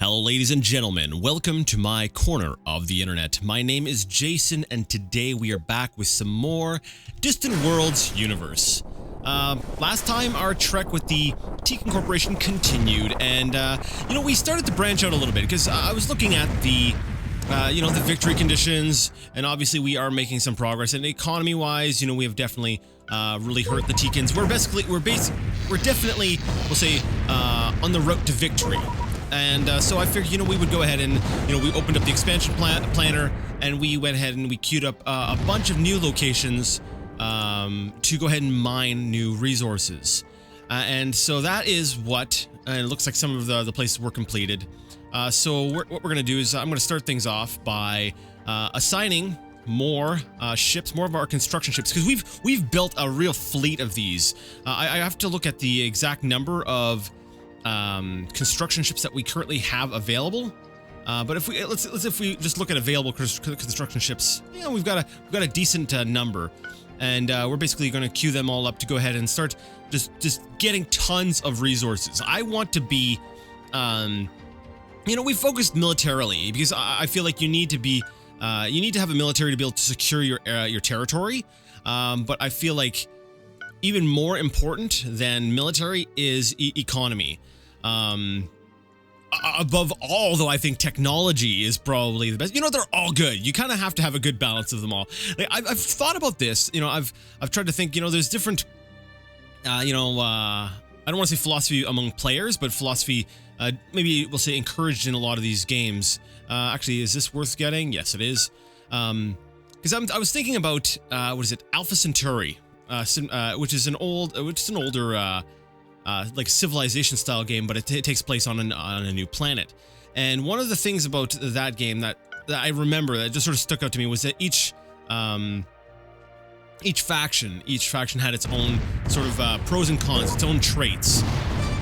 Hello ladies and gentlemen, welcome to my corner of the internet. My name is Jason and today we are back with some more Distant Worlds universe. Last time our trek with the Tikan Corporation continued and, we started to branch out a little bit because I was looking at the victory conditions, and obviously we are making some progress. And economy-wise, we have definitely really hurt the Tikans. We're definitely, we'll say, on the route to victory. And so I figured, we would go ahead and, we opened up the expansion planner, and we went ahead and we queued up a bunch of new locations to go ahead and mine new resources. And so that is what, and it looks like some of the places were completed. So what we're going to do is I'm going to start things off by assigning more ships, more of our construction ships, because we've built a real fleet of these. I have to look at the exact number of construction ships that we currently have available. But if we just look at available construction ships, we've got a decent number, and we're basically going to queue them all up to go ahead and start just getting tons of resources. I want to be we focused militarily because I feel like you need to have a military to be able to secure your territory. But I feel like even more important than military is economy. Above all, though, I think technology is probably the best. They're all good. You kind of have to have a good balance of them all. Like, I've thought about this. I've tried to think. There's different. I don't want to say philosophy among players, but philosophy, maybe we'll say encouraged in a lot of these games. Actually, is this worth getting? Yes, it is. Because I was thinking about Alpha Centauri, which is an older like civilization style game, but it takes place on a new planet. And one of the things about that game that I remember that just sort of stuck out to me was that each faction had its own sort of pros and cons, its own traits.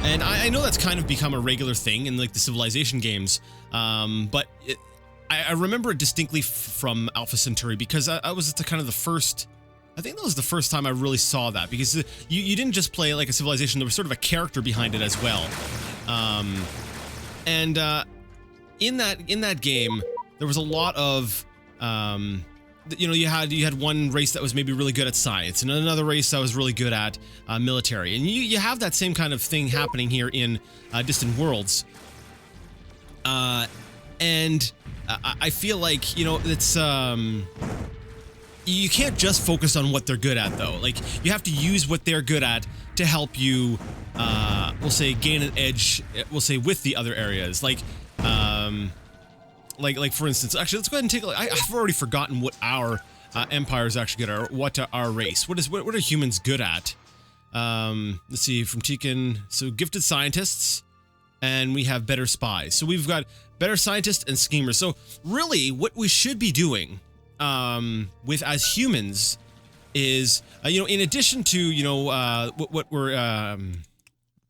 And I know that's kind of become a regular thing in like the civilization games, but I remember it distinctly from Alpha Centauri because I was kind of the first. I think that was the first time I really saw that, because you didn't just play like a civilization, there was sort of a character behind it as well. In that game, there was a lot of, you had one race that was maybe really good at science and another race that was really good at military. And you have that same kind of thing happening here in Distant Worlds. And I feel like, it's, you can't just focus on what they're good at, though. Like, you have to use what they're good at to help you, we'll say, gain an edge, we'll say, with the other areas. Like for instance, actually, let's go ahead and take a look. I've already forgotten what our empire is actually good at, or what our race. What are humans good at? Let's see, from Tikan, so gifted scientists, and we have better spies. So we've got better scientists and schemers. So really, what we should be doing with as humans is in addition to what we're and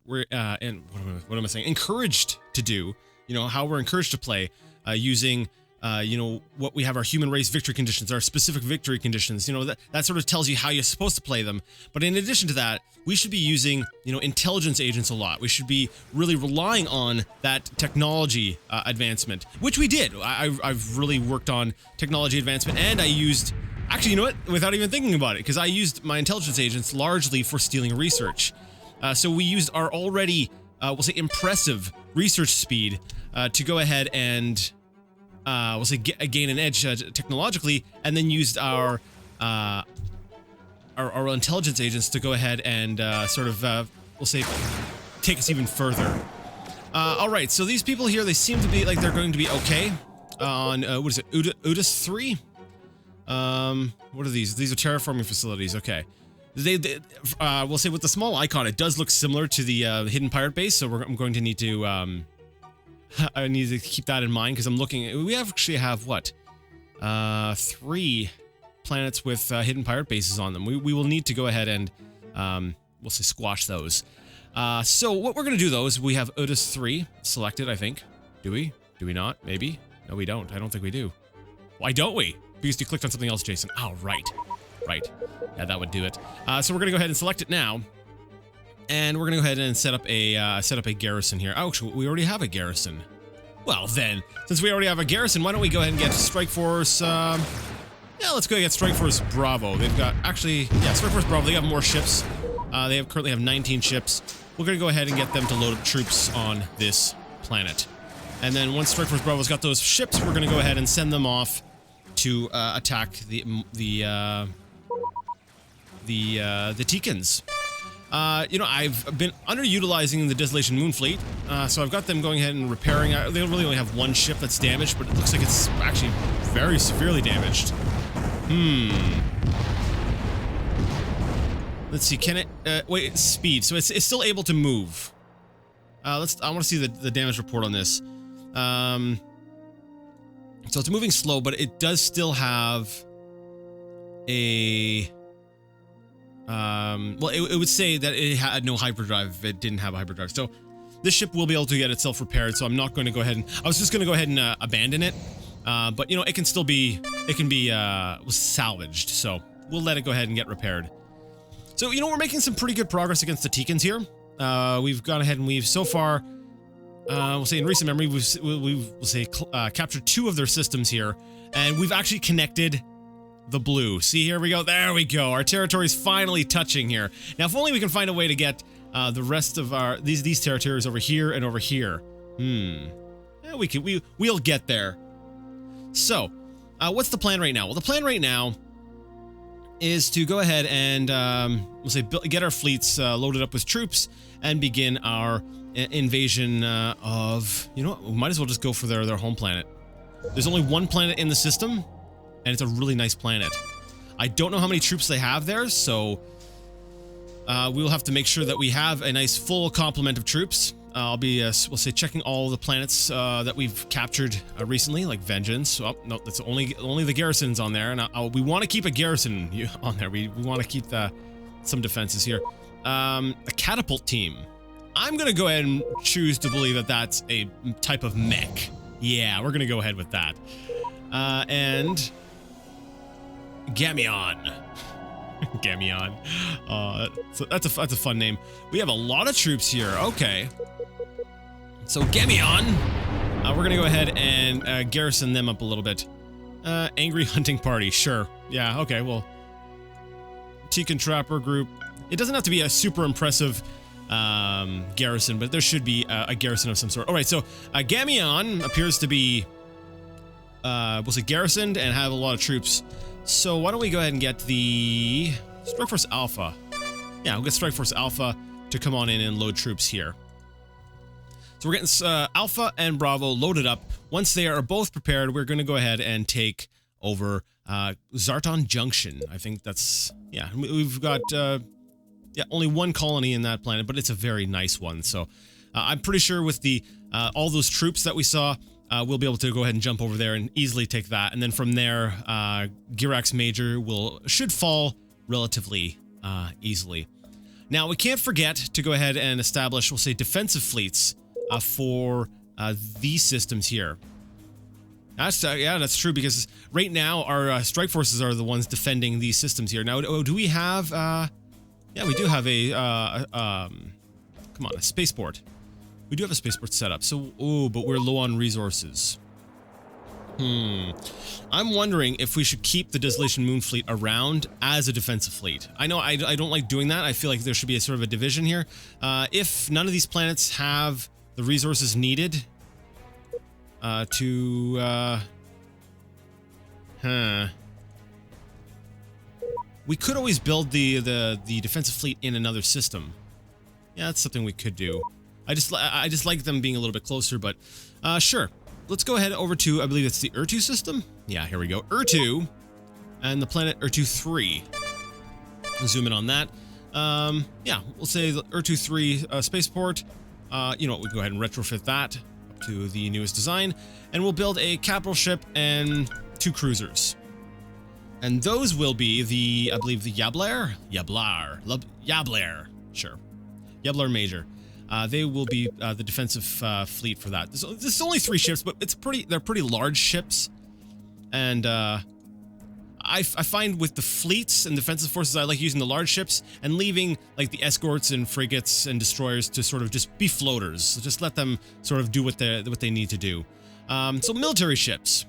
what am I saying, encouraged to do, how we're encouraged to play using what we have, our human race victory conditions, our specific victory conditions, that sort of tells you how you're supposed to play them. But in addition to that, we should be using intelligence agents a lot. We should be really relying on that technology advancement, which we did. I've really worked on technology advancement, and I used, actually, without even thinking about it, because I used my intelligence agents largely for stealing research. So we used our already we'll say impressive research speed to go ahead and we'll say gain an edge technologically, and then used our intelligence agents to go ahead and we'll say take us even further. All right, so these people here, they seem to be like they're going to be okay on what is it, Udis 3? What are these? These are terraforming facilities. Okay. We'll say with the small icon, it does look similar to the hidden pirate base, so I'm going to need to I need to keep that in mind, because I'm looking. We actually have what? 3 planets with hidden pirate bases on them. We will need to go ahead and we'll say squash those. So what we're gonna do though is we have Udis 3 selected. I think. Do we? Do we not? Maybe. No, we don't. I don't think we do. Why don't we? Because you clicked on something else, Jason. Oh, right. Yeah, that would do it. So we're gonna go ahead and select it now. And we're gonna go ahead and set up a garrison here. Oh, actually, we already have a garrison. Well, then, since we already have a garrison, why don't we go ahead and get Strike Force, yeah, let's go get Strike Force Bravo. They've got, actually, yeah, Strike Force Bravo, they have more ships. They currently have 19 ships. We're going to go ahead and get them to load up troops on this planet. And then once Strike Force Bravo's got those ships, we're going to go ahead and send them off to attack the Teekans. You know, I've been underutilizing the Desolation Moon Fleet, so I've got them going ahead and repairing. They really only have one ship that's damaged, but it looks like it's actually very severely damaged. Let's see, can it, wait, speed, so it's still able to move. I want to see the damage report on this. So it's moving slow, but it does still have a, well, it would say that it had no hyperdrive if it didn't have a hyperdrive. So this ship will be able to get itself repaired, so I'm not going to go ahead and, I was just going to go ahead and abandon it. But, you know, it can still be, salvaged, so we'll let it go ahead and get repaired. So, you know, we're making some pretty good progress against the Teekans here. We've gone ahead and we've so far, we'll say in recent memory, we'll captured 2 of their systems here, and we've actually connected the blue. See, here we go. There we go. Our territory's finally touching here. Now, if only we can find a way to get the rest of our these territories over here and over here. Yeah, we'll get there. So, what's the plan right now? Well, the plan right now is to go ahead and get our fleets loaded up with troops and begin our invasion of, you know what, we might as well just go for their home planet. There's only one planet in the system, and it's a really nice planet. I don't know how many troops they have there, so we'll have to make sure that we have a nice full complement of troops. I'll be, we'll say, checking all the planets that we've captured recently, like Vengeance. Oh, no, that's only the garrisons on there, and we want to keep a garrison on there. We want to keep some defenses here. A catapult team. I'm gonna go ahead and choose to believe that that's a type of mech. Yeah, we're gonna go ahead with that. And Gamion. Gamion. So that's a fun name. We have a lot of troops here. Okay. So Gamion, we're gonna go ahead and garrison them up a little bit. Angry hunting party, sure. Yeah, okay, well. Teekan Trapper group. It doesn't have to be a super impressive garrison, but there should be a garrison of some sort. All right, so Gamion appears to be, we'll say, garrisoned and have a lot of troops. So why don't we go ahead and get the Strike Force Alpha? Yeah, we'll get Strike Force Alpha to come on in and load troops here. So we're getting Alpha and Bravo loaded up. Once they are both prepared, we're going to go ahead and take over Zarton Junction. I think that's, yeah, we've got, yeah, only one colony in that planet, but it's a very nice one. So I'm pretty sure with the all those troops that we saw, we'll be able to go ahead and jump over there and easily take that. And then from there, Girax Major should fall relatively easily. Now, we can't forget to go ahead and establish, we'll say, defensive fleets for these systems here. Yeah, that's true, because right now our strike forces are the ones defending these systems here. Now, do we have? Yeah, we do have a come on, a spaceport. We do have a spaceport set up. So, but we're low on resources. I'm wondering if we should keep the Desolation Moon Fleet around as a defensive fleet. I know I don't like doing that. I feel like there should be a sort of a division here. If none of these planets have the resources needed we could always build the defensive fleet in another system. Yeah, that's something we could do. I just like them being a little bit closer, but sure. Let's go ahead over to, I believe it's the Urtu system. Yeah, here we go. Urtu and the planet Urtu 3. Zoom in on that. Yeah, we'll say the Urtu 3 spaceport. You know what, we'll go ahead and retrofit that up to the newest design, and we'll build a capital ship and 2 cruisers. And those will be the, I believe, the Yablar, sure, Yablar Major. They will be the defensive fleet for that. This is only 3 ships, but they're pretty large ships, and I find with the fleets and defensive forces, I like using the large ships and leaving like the escorts and frigates and destroyers to sort of just be floaters. So just let them sort of do what they need to do. So military ships.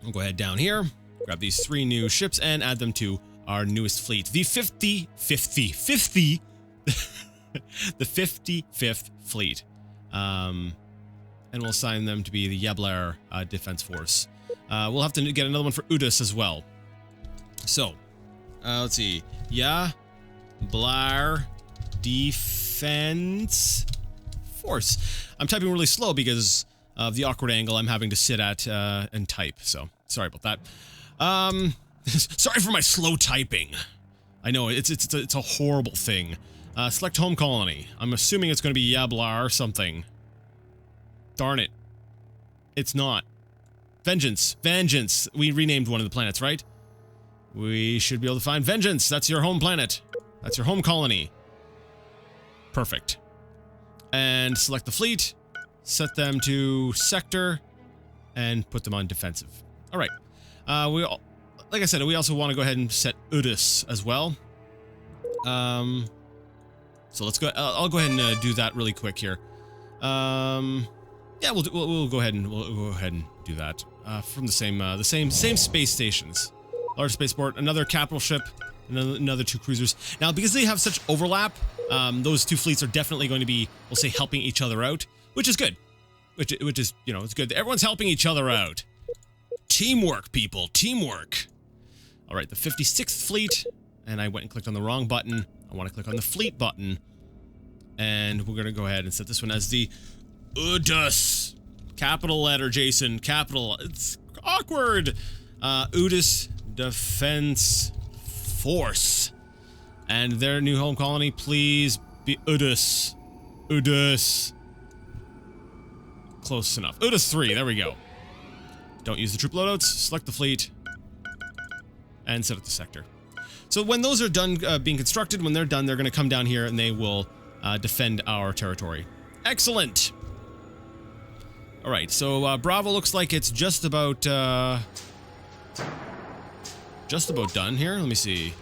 We'll go ahead down here, grab these 3 new ships and add them to our newest fleet, the 55th fleet. And we'll assign them to be the Yablar Defense Force. We'll have to get another one for Udus as well. So, let's see. Yablar Defense Force. I'm typing really slow because of the awkward angle I'm having to sit at and type. So, sorry about that. Sorry for my slow typing. I know, it's a horrible thing. Select home colony. I'm assuming it's going to be Yablar or something. Darn it. It's not. Vengeance. Vengeance. We renamed one of the planets, right? We should be able to find Vengeance. That's your home planet. That's your home colony. Perfect. And select the fleet. Set them to sector. And put them on defensive. Alright. Like I said, we also want to go ahead and set Udus as well. So let's go. I'll go ahead and do that really quick here. Yeah, we'll go ahead and do that from the same space stations. Large spaceport, another capital ship, another 2 cruisers. Now, because they have such overlap, those 2 fleets are definitely going to be, we'll say, helping each other out, which is good. Which is, you know, it's good. Everyone's helping each other out. Teamwork, people, teamwork. All right, the 56th fleet, and I went and clicked on the wrong button. I want to click on the fleet button, and we're gonna go ahead and set this one as the Udus. Capital letter, Jason. Capital. It's awkward. Udus Defense Force. And their new home colony, please be Udus. Udus. Close enough. Udus 3. There we go. Don't use the troop loadouts. Select the fleet. And set up the sector. So when those are done being constructed, when they're done, they're going to come down here and they will defend our territory. Excellent. All right, so Bravo looks like it's just about done here. Let me see.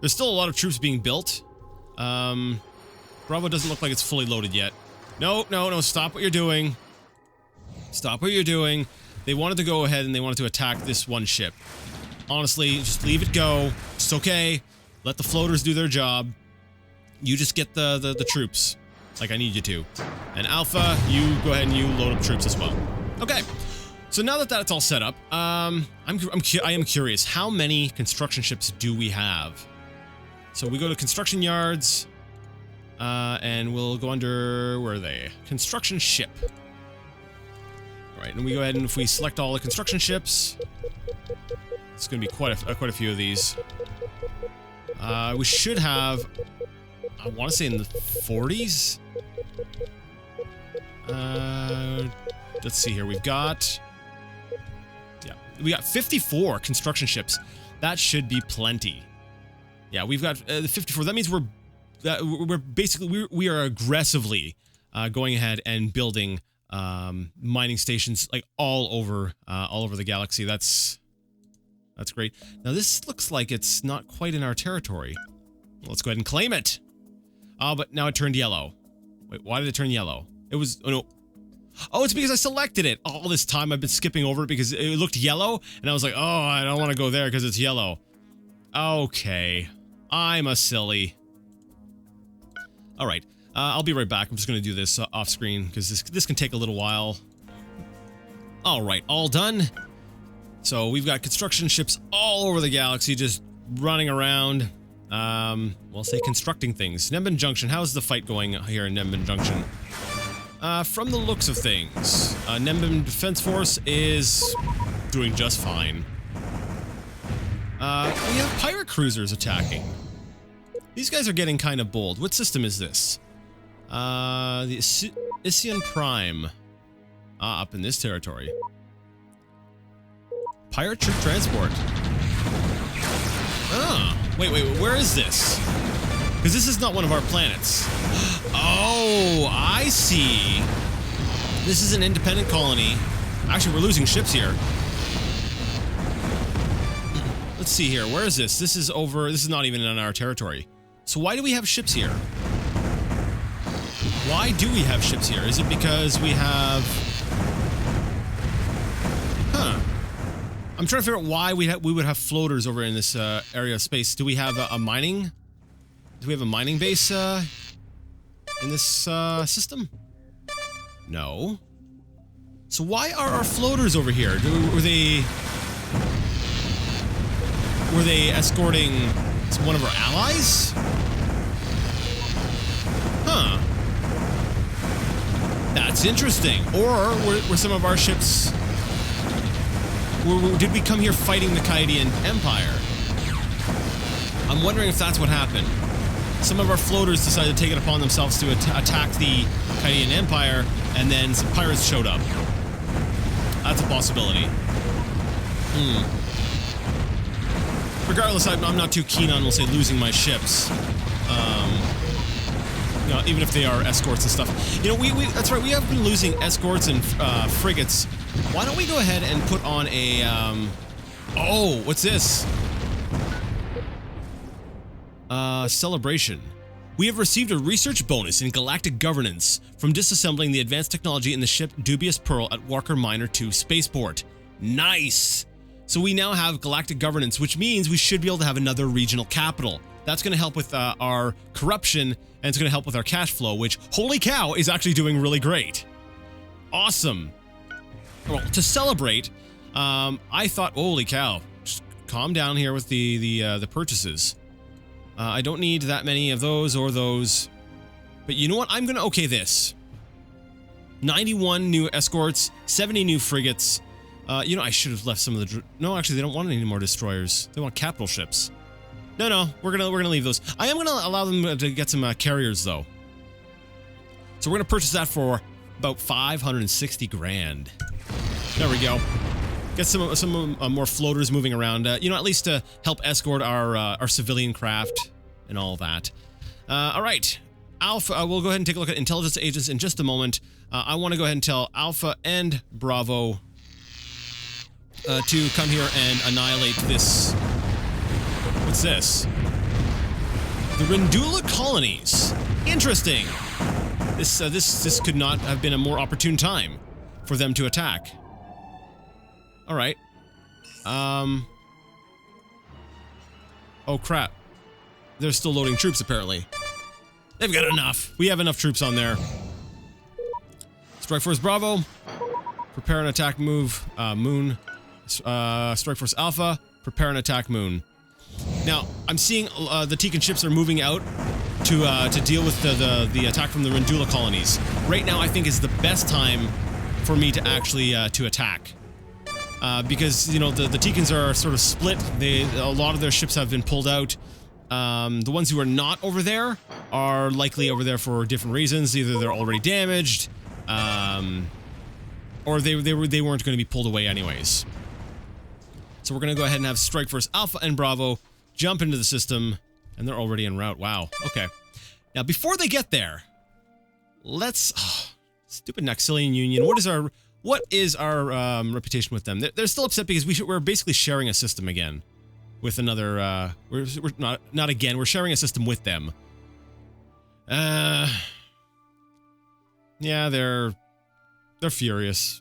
There's still a lot of troops being built. Bravo doesn't look like it's fully loaded yet. No, stop what you're doing. Stop what you're doing. They wanted to go ahead and they wanted to attack this one ship. Honestly, just leave it go. It's okay. Let the floaters do their job. You just get the troops, like I need you to. And Alpha, you go ahead and you load up troops as well. Okay. So now that that's all set up, I am curious. How many construction ships do we have? So we go to construction yards, and we'll go under, where are they? Construction ship. All right, and we go ahead and if we select all the construction ships, it's going to be quite a few of these. We should have, I want to say in the 40s. Let's see here. We got 54 construction ships. That should be plenty. Yeah, we've got the 54. That means we're basically we are aggressively going ahead and building mining stations like all over the galaxy. That's great. Now this looks like it's not quite in our territory. Let's go ahead and claim it. Oh, but now it turned yellow. Wait, why did it turn yellow? It was, oh no. Oh, it's because I selected it. All this time I've been skipping over it because it looked yellow, and I was like, oh, I don't want to go there because it's yellow. Okay. I'm a silly. All right. I'll be right back. I'm just going to do this off screen because this can take a little while. All right. All done. So we've got construction ships all over the galaxy just running around. We'll say constructing things. Nembin Junction. How's the fight going here in Nembin Junction? From the looks of things, Nembin Defense Force is doing just fine. We have pirate cruisers attacking. These guys are getting kind of bold. What system is this? The Isian Prime. Up in this territory. Pirate troop transport. Oh, wait, where is this? Because this is not one of our planets. Oh, I see. This is an independent colony. Actually, we're losing ships here. let's see here. Where is this? This is over. This is not even in our territory. So why do we have ships here? Why do we have ships here? Is it because we have... Huh. I'm trying to figure out why we would have floaters over in this area of space. Do we have a mining? Do we have a mining base in this system? No. So why are our floaters over here? Were they escorting one of our allies? Huh. That's interesting. Or were some of our ships... did we come here fighting the Cadian Empire? I'm wondering if that's what happened. Some of our floaters decided to take it upon themselves to attack the Cadian Empire, and then some pirates showed up. That's a possibility. Regardless, I'm not too keen on, we'll say, losing my ships. You know, even if they are escorts and stuff. You know, that's right, we have been losing escorts and frigates. Why don't we go ahead and put on a, oh, what's this? Celebration. We have received a research bonus in galactic governance from disassembling the advanced technology in the ship Dubious Pearl at Walker Minor 2 Spaceport. Nice! So we now have galactic governance, which means we should be able to have another regional capital. That's going to help with our corruption, and it's going to help with our cash flow, which, holy cow, is actually doing really great. Awesome. Well, to celebrate, I thought, holy cow, just calm down here with the purchases. I don't need that many of those or those. But you know what? I'm going to okay this. 91 new escorts, 70 new frigates. You know, I should have left some of the... No, actually, they don't want any more destroyers. They want capital ships. No, we're gonna leave those. I am gonna allow them to get some carriers, though. So we're gonna purchase that for about 560 grand. There we go. Get some more floaters moving around. You know, at least to help escort our civilian craft and all that. All right, Alpha. We'll go ahead and take a look at intelligence agents in just a moment. I want to go ahead and tell Alpha and Bravo to come here and annihilate this. What's this? The Rendula colonies. Interesting. This could not have been a more opportune time for them to attack. All right. Oh crap. They're still loading troops apparently. They've got enough. We have enough troops on there. Strike Force Bravo. Prepare an attack move. Moon. Strike Force Alpha. Prepare an attack Moon. Now, I'm seeing the Tekan ships are moving out to deal with the attack from the Rendula colonies. Right now, I think is the best time for me to actually to attack. Because, you know, the Tekans are sort of split. A lot of their ships have been pulled out. The ones who are not over there are likely over there for different reasons. Either they're already damaged, or they weren't going to be pulled away anyways. So we're going to go ahead and have Strike Force Alpha and Bravo jump into the system, and they're already en route. Wow. Okay. Now, before they get there, let's... stupid Naxilian Union. What is our reputation with them? They're still upset because we're basically sharing a system again with another... we're not again. We're sharing a system with them. Yeah, they're furious.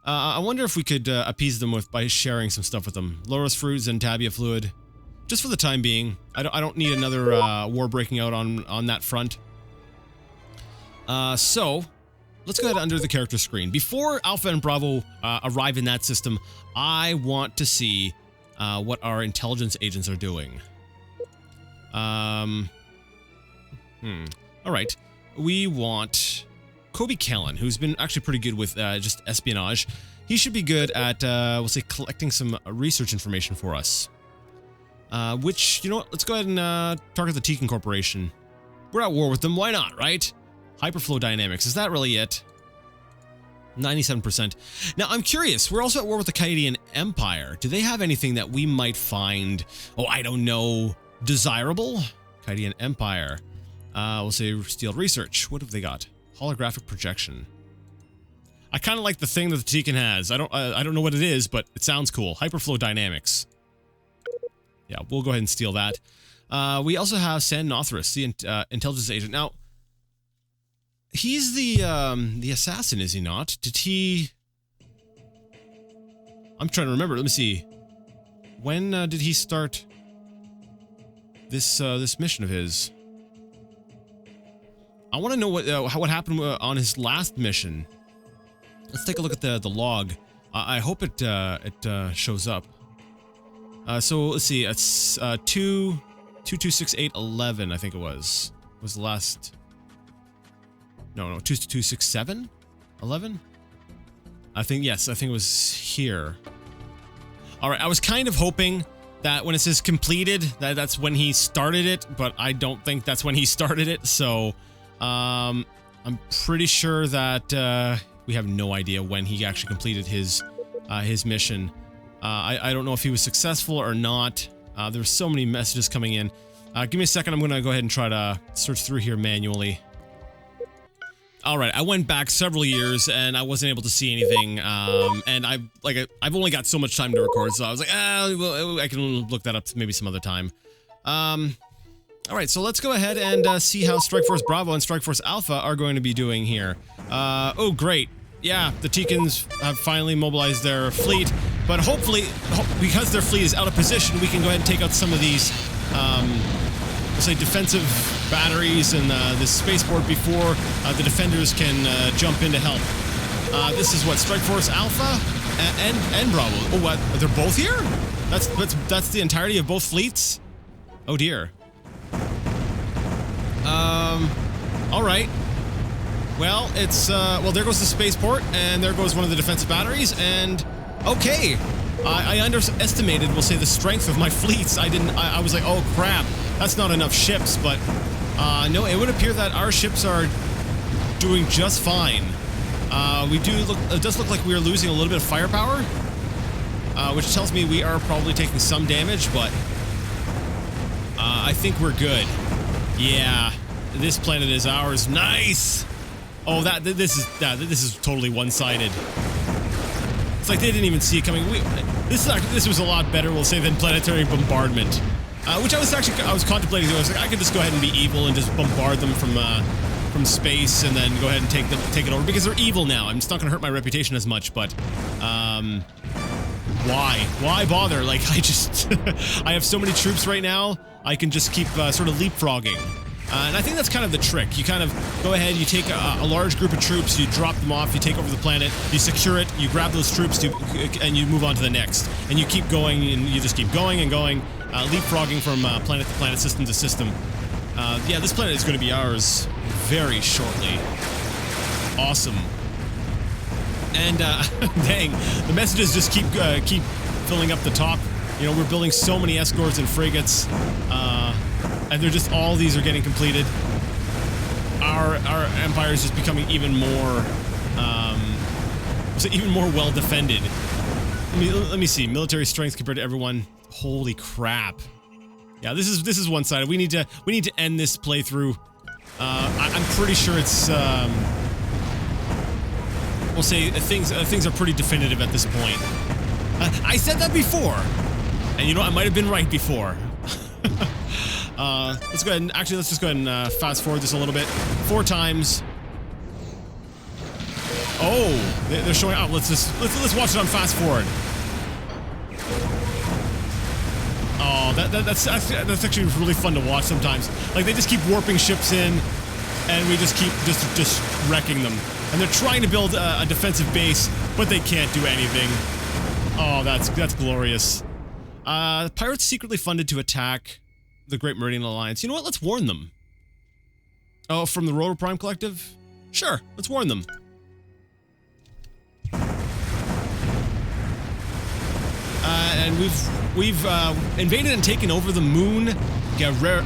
I wonder if we could appease them by sharing some stuff with them. Loris Fruits and Tabia Fluid. Just for the time being. I don't need another war breaking out on that front. So, let's go ahead under the character screen. Before Alpha and Bravo arrive in that system, I want to see what our intelligence agents are doing. Alright. We want... Kobe Callan, who's been actually pretty good with just espionage. He should be good at, we'll say, collecting some research information for us. Which, you know what, let's go ahead and target the Tekan Corporation. We're at war with them, why not, right? Hyperflow dynamics, is that really it? 97%. Now, I'm curious, we're also at war with the Cadian Empire. Do they have anything that we might find, oh, I don't know, desirable? Cadian Empire. We'll say Steel Research. What have they got? Holographic projection. I kind of like the thing that the Tekan has. I don't know what it is, but it sounds cool. Hyperflow dynamics. Yeah, we'll go ahead and steal that. We also have San Nothris, the intelligence agent. Now, he's the assassin, is he not? Did he... I'm trying to remember. Let me see. When did he start this this mission of his? I want to know what happened on his last mission. Let's take a look at the log. I hope it shows up. So let's see. It's 226811. I think it was the last. No, 2267, 11. I think yes. I think it was here. All right. I was kind of hoping that when it says completed, that's when he started it, but I don't think that's when he started it. So, I'm pretty sure that we have no idea when he actually completed his mission. I don't know if he was successful or not. There's so many messages coming in. Give me a second. I'm gonna go ahead and try to search through here manually. All right, I went back several years and I wasn't able to see anything. And I've only got so much time to record, so I was like, well, I can look that up maybe some other time. All right, so let's go ahead and see how Strike Force Bravo and Strike Force Alpha are going to be doing here. Oh, great. Yeah, the Teekans have finally mobilized their fleet, but hopefully, because their fleet is out of position, we can go ahead and take out some of these, let's say, defensive batteries and this spaceport before the defenders can jump in to help. This is what, Strike Force Alpha and Bravo. Oh, what? They're both here? That's the entirety of both fleets? Oh dear. All right. Well, it's, well, there goes the spaceport, and there goes one of the defensive batteries, and, okay. I underestimated, we'll say, the strength of my fleets. I was like, oh crap, that's not enough ships, but, no, it would appear that our ships are doing just fine. It does look like we are losing a little bit of firepower, which tells me we are probably taking some damage, but, I think we're good. Yeah, this planet is ours. Nice! Oh, this is totally one-sided. It's like they didn't even see it coming. This was a lot better, we'll say, than planetary bombardment, which I was contemplating doing. I was like, I could just go ahead and be evil and just bombard them from space, and then go ahead and take it over because they're evil now. It's not going to hurt my reputation as much, but why bother? Like, I have so many troops right now. I can just keep sort of leapfrogging. And I think that's kind of the trick. You kind of go ahead, you take a large group of troops, you drop them off, you take over the planet, you secure it, you grab those troops, and you move on to the next. And you keep going, and you just keep going and going, leapfrogging from planet to planet, system to system. Yeah, this planet is going to be ours very shortly. Awesome. And, dang, the messages just keep filling up the top. You know, we're building so many escorts and frigates, and they're just, all these are getting completed. Our empire is just becoming even more, even more well defended. Let me see, military strength compared to everyone. Holy crap! Yeah, this is one-sided. We need to end this playthrough. I'm pretty sure it's, we'll say things are pretty definitive at this point. I said that before, and you know I might have been right before. Let's go ahead and let's just go ahead and fast forward this a little bit. 4 times. Oh, they're showing up. Let's watch it on fast forward. Oh, that's actually really fun to watch sometimes. Like, they just keep warping ships in, and we just keep just wrecking them. And they're trying to build a defensive base, but they can't do anything. Oh, that's glorious. Pirates secretly funded to attack the Great Meridian Alliance. You know what? Let's warn them. Oh, from the Rotor Prime Collective? Sure, let's warn them. And we've invaded and taken over the moon Guerrere.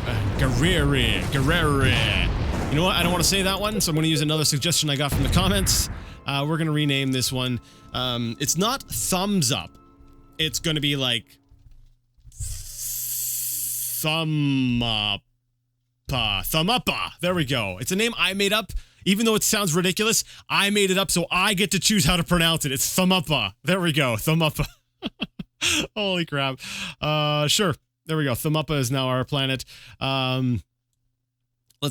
You know what? I don't want to say that one, so I'm going to use another suggestion I got from the comments. We're going to rename this one. It's not Thumbs Up. It's going to be like Thumb Uppa. There we go. It's a name I made up. Even though it sounds ridiculous, I made it up, so I get to choose how to pronounce it. It's Thumb Uppa. There we go. Thumb Uppa. Holy crap. Sure. There we go. Thumuppa is now our planet. Let's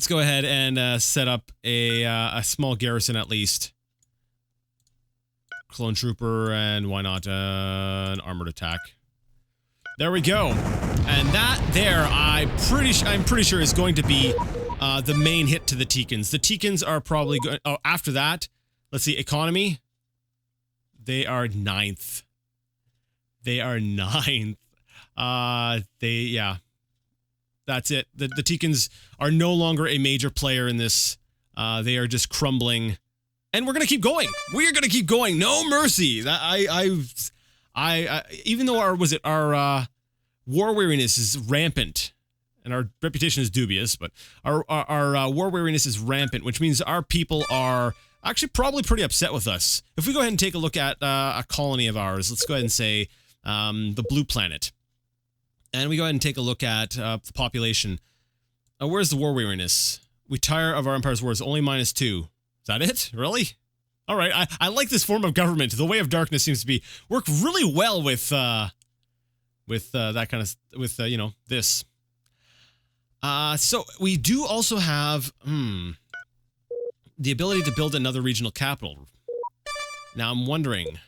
go ahead and set up a small garrison at least. Clone trooper, and why not an armored attack? There we go. And that there, I'm pretty sure is going to be the main hit to the Teekans. The Teekans are probably going. Oh, after that, let's see, economy. They are 9th. They are 9th. Yeah. That's it. The Teekans are no longer a major player in this. They are just crumbling. And we're gonna keep going. We are gonna keep going. No mercy. Even though our war weariness is rampant, and our reputation is dubious, but our war weariness is rampant, which means our people are actually probably pretty upset with us. If we go ahead and take a look at a colony of ours, let's go ahead and say the blue planet, and we go ahead and take a look at the population. Where's the war weariness? We tire of our empire's wars. Only -2. Is that it? Really? All right. I like this form of government. The way of darkness seems to work really well with that kind of you know, this. So we do also have the ability to build another regional capital. Now I'm wondering.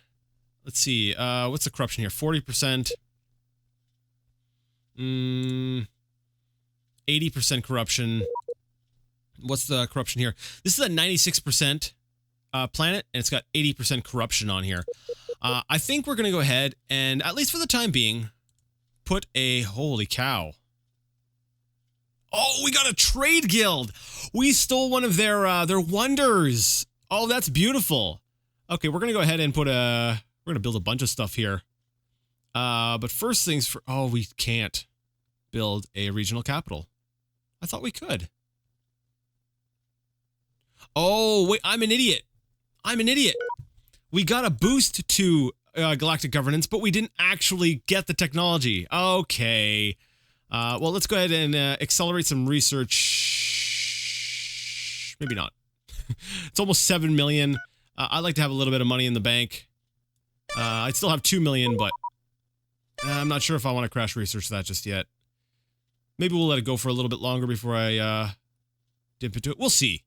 Let's see. What's the corruption here? 40%. 80% corruption. What's the corruption here? This is a 96% planet, and it's got 80% corruption on here. I think we're going to go ahead and, at least for the time being, put a... Holy cow. Oh, we got a trade guild! We stole one of their wonders! Oh, that's beautiful. Okay, we're going to go ahead and put a... We're going to build a bunch of stuff here. But first things for... Oh, we can't build a regional capital. I thought we could. Oh, wait, I'm an idiot. I'm an idiot. We got a boost to galactic governance, but we didn't actually get the technology. Okay. Well, let's go ahead and accelerate some research. Maybe not. It's almost 7 million. I'd like to have a little bit of money in the bank. I'd still have 2 million, but I'm not sure if I want to crash research that just yet. Maybe we'll let it go for a little bit longer before I dip into it. We'll see.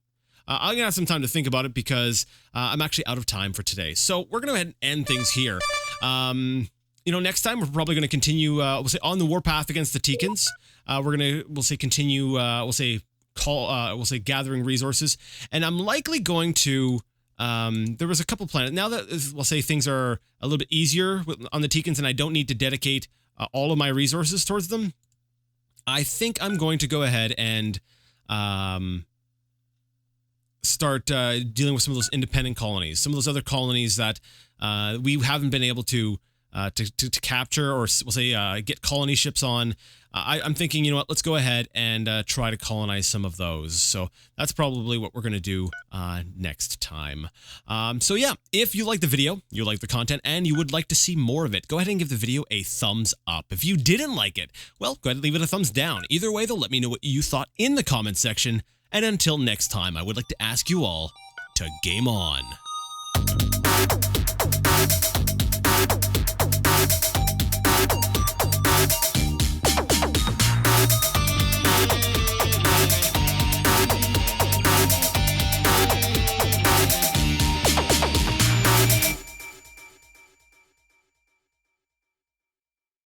I'm going to have some time to think about it because I'm actually out of time for today. So we're going to go ahead and end things here. You know, next time we're probably going to continue, we'll say, on the warpath against the Teekans. We'll say continue, we'll say gathering resources. And I'm likely going to, there was a couple planets. Now that, we'll say, things are a little bit easier on the Teekans and I don't need to dedicate all of my resources towards them, I think I'm going to go ahead and start dealing with some of those independent colonies, some of those other colonies that we haven't been able to capture, or we'll say get colony ships on. I'm thinking, you know what, let's go ahead and try to colonize some of those. So that's probably what we're going to do next time. So yeah, if you like the video, you like the content, and you would like to see more of it, go ahead and give the video a thumbs up. If you didn't like it, well, go ahead and leave it a thumbs down. Either way, though, let me know what you thought in the comment section. And until next time, I would like to ask you all to game on.